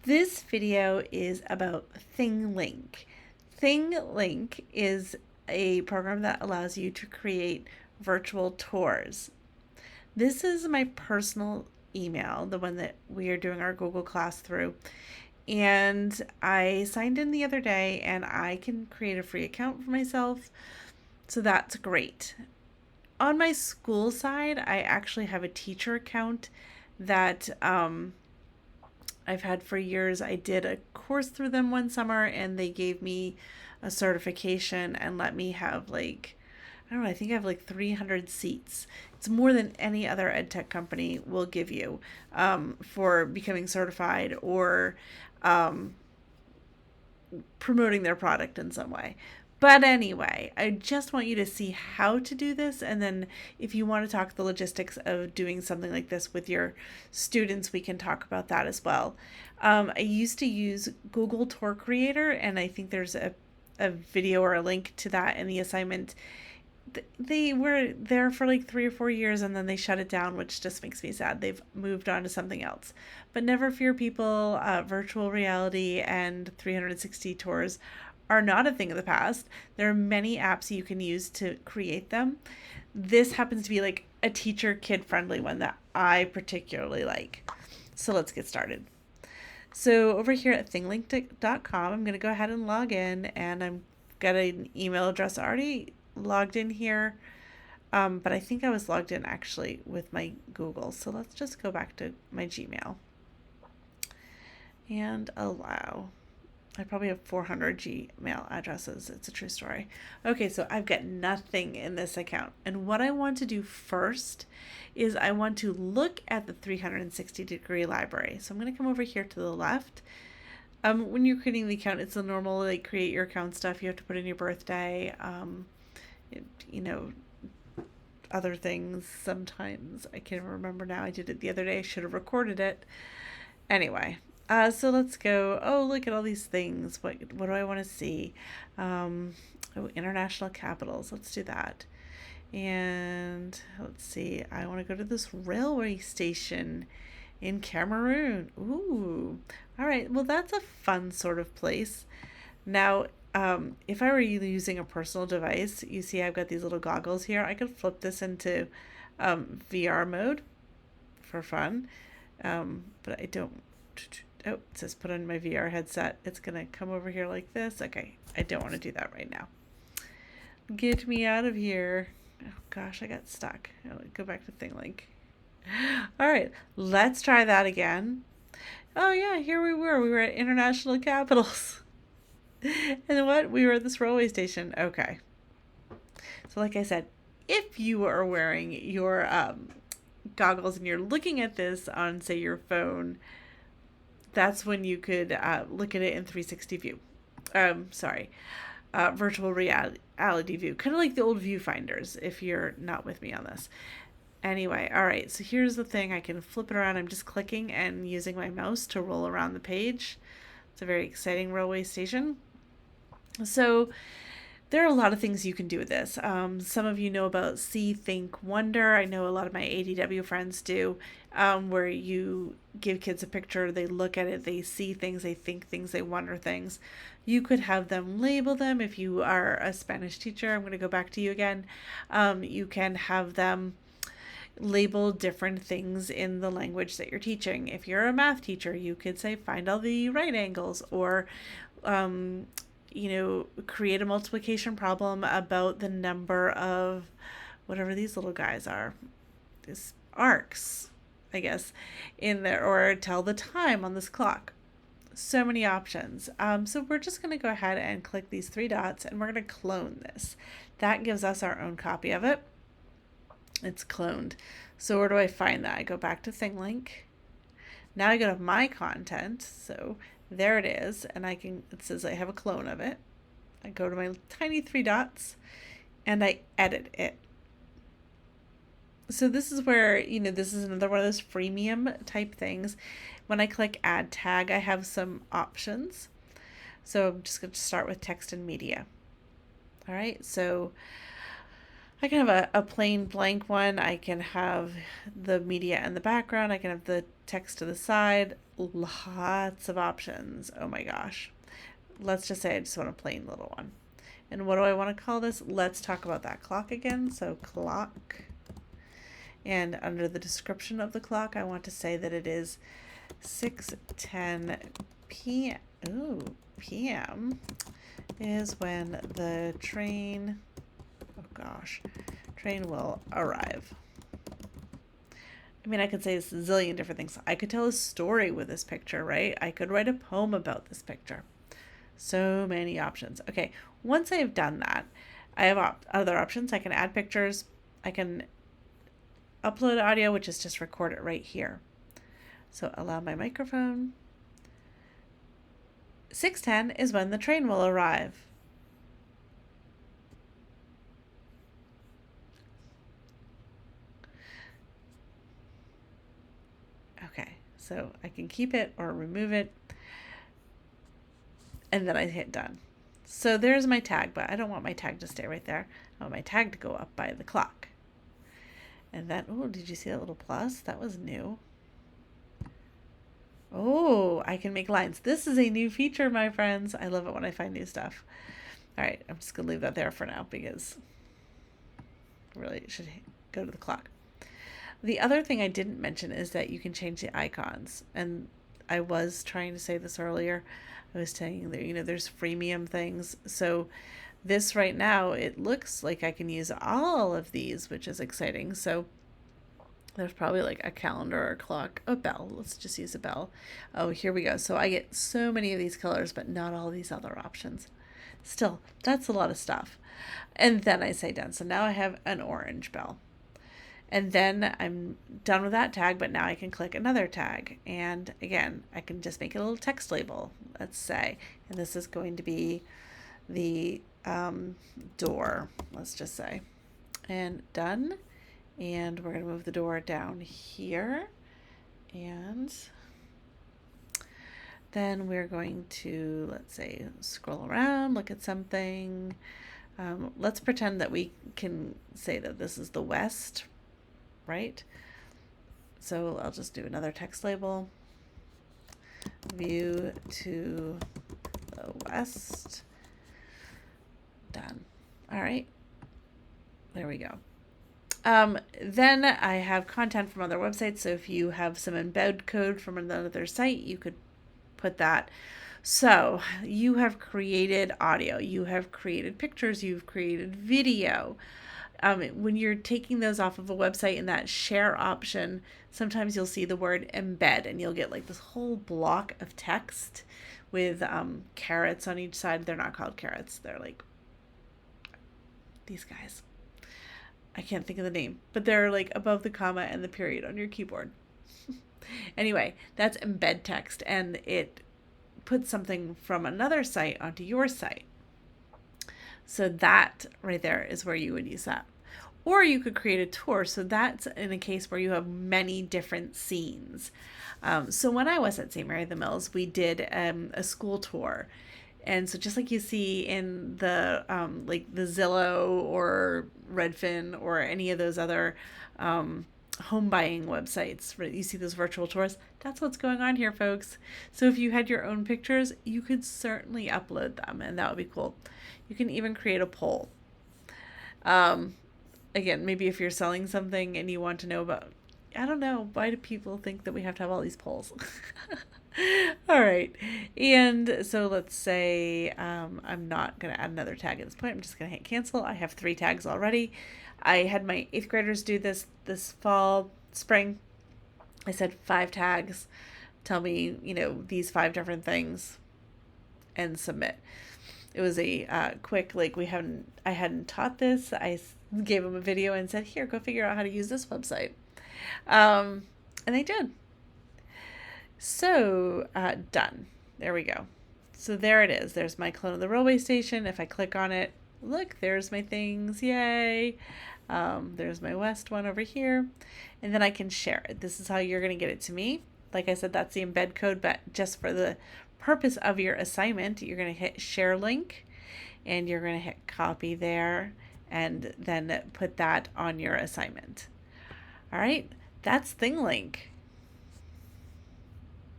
This video is about Thinglink. Thinglink is a program that allows you to create virtual tours. This is my personal email, the one that we are doing our Google class through. And I signed in the other day and I can create a free account for myself. So that's great. On my school side, I actually have a teacher account that I've had for years. I did a course through them one summer and they gave me a certification and let me have I don't know, I think I have 300 seats. It's more than any other ed tech company will give you for becoming certified or um, promoting their product in some way. But anyway, I just want you to see how to do this. And then if you want to talk the logistics of doing something like this with your students, we can talk about that as well. I used to use Google Tour Creator, and I think there's a video or a link to that in the assignment. They were there for 3 or 4 years and then they shut it down, which just makes me sad. They've moved on to something else. But never fear, people. Virtual reality and 360 tours are not a thing of the past. There are many apps you can use to create them. This happens to be a teacher kid friendly one that I particularly like. So let's get started. So over here at thinglink.com, I'm going to go ahead and log in, and I've got an email address already logged in here. But I think I was logged in actually with my Google. So let's just go back to my Gmail and allow. I probably have 400 Gmail addresses. It's a true story. Okay, so I've got nothing in this account. And what I want to do first is I want to look at the 360-degree library. So I'm going to come over here to the left. When you're creating the account, it's the normal create your account stuff. You have to put in your birthday, other things sometimes. I can't remember now. I did it the other day. I should have recorded it. Anyway, so let's go. Oh, look at all these things. What do I want to see? International capitals. Let's do that. And let's see. I want to go to this railway station in Cameroon. Ooh. All right. Well, that's a fun sort of place. Now, if I were using a personal device, you see I've got these little goggles here. I could flip this into VR mode for fun. But I don't. Oh, it says put on my VR headset. It's going to come over here like this. Okay, I don't want to do that right now. Get me out of here. Oh gosh, I got stuck. I'll go back to Thinglink. All right, let's try that again. Oh yeah, here we were. We were at international capitals. And what? We were at this railway station. Okay. So like I said, if you are wearing your goggles and you're looking at this on, say, your phone, that's when you could look at it in 360 view. Virtual reality view. Kind of like the old viewfinders, if you're not with me on this. Anyway, all right, so here's the thing. I can flip it around. I'm just clicking and using my mouse to roll around the page. It's a very exciting railway station. So there are a lot of things you can do with this. Some of you know about See, Think, Wonder. I know a lot of my ADW friends do, where you give kids a picture, they look at it, they see things, they think things, they wonder things. You could have them label them. If you are a Spanish teacher, I'm going to go back to you again. You can have them label different things in the language that you're teaching. If you're a math teacher, you could say find all the right angles, or create a multiplication problem about the number of whatever these little guys are, these arcs, I guess, in there, or tell the time on this clock. So many options. So we're just going to go ahead and click these three dots and we're going to clone this. That gives us our own copy of it. It's cloned. So where do I find that? I go back to Thinglink. Now I go to my content. So there it is. And it says I have a clone of it. I go to my tiny three dots and I edit it. So this is where, this is another one of those freemium type things. When I click add tag, I have some options. So I'm just going to start with text and media. All right. So I can have a plain blank one. I can have the media and the background. I can have the text to the side, lots of options. Oh my gosh. Let's just say I just want a plain little one. And what do I want to call this? Let's talk about that clock again. So clock. And under the description of the clock, I want to say that it is 6:10 p.m. Ooh, p.m. is when the train, oh gosh, train will arrive. I mean, I could say a zillion different things. I could tell a story with this picture, right? I could write a poem about this picture. So many options. Okay, once I've done that, I have other options. I can add pictures. I can upload audio, which is just record it right here. So allow my microphone. 6:10 is when the train will arrive. Okay, so I can keep it or remove it. And then I hit done. So there's my tag, but I don't want my tag to stay right there. I want my tag to go up by the clock. And then, oh, did you see that little plus? That was new. Oh, I can make lines. This is a new feature, my friends. I love it when I find new stuff. All right, I'm just going to leave that there for now because really it should go to the clock. The other thing I didn't mention is that you can change the icons. And I was trying to say this earlier. I was saying that, there's freemium things. So this right now, it looks like I can use all of these, which is exciting. So there's probably like a calendar or a clock, a bell. Let's just use a bell. Oh, here we go. So I get so many of these colors, but not all these other options. Still, that's a lot of stuff. And then I say done. So now I have an orange bell. And then I'm done with that tag, but now I can click another tag. And again, I can just make a little text label, let's say. And this is going to be the door, let's just say. And done. And we're going to move the door down here. And then we're going to, let's say, scroll around, look at something. Let's pretend that we can say that this is the west, right? So I'll just do another text label. View to the west. Done. All right. There we go. Then I have content from other websites. So if you have some embed code from another site, you could put that. So you have created audio, you have created pictures, you've created video. When you're taking those off of a website in that share option, sometimes you'll see the word embed and you'll get like this whole block of text with carrots on each side. They're not called carrots. They're like these guys. I can't think of the name, but they're like above the comma and the period on your keyboard. Anyway, that's embed text, and it puts something from another site onto your site. So that right there is where you would use that. Or you could create a tour. So that's in a case where you have many different scenes. So when I was at St. Mary of the Mills, we did a school tour. And so just like you see in the like the Zillow or Redfin or any of those other home buying websites, right? You see those virtual tours. That's what's going on here, folks. So if you had your own pictures, you could certainly upload them, and that would be cool. You can even create a poll. Again, maybe if you're selling something and you want to know about, I don't know, why do people think that we have to have all these polls? All right. And so let's say I'm not going to add another tag at this point. I'm just going to hit cancel. I have 3 tags already. I had my 8th graders do this spring. I said 5 tags. Tell me, these 5 different things and submit. It was a quick, I hadn't taught this. I gave them a video and said, here, go figure out how to use this website. And they did. So, done. There we go. So there it is. There's my clone of the railway station. If I click on it, look, there's my things. Yay. There's my west one over here. And then I can share it. This is how you're going to get it to me. Like I said, that's the embed code, but just for the purpose of your assignment, you're going to hit share link and you're going to hit copy there and then put that on your assignment. All right. That's Thinglink.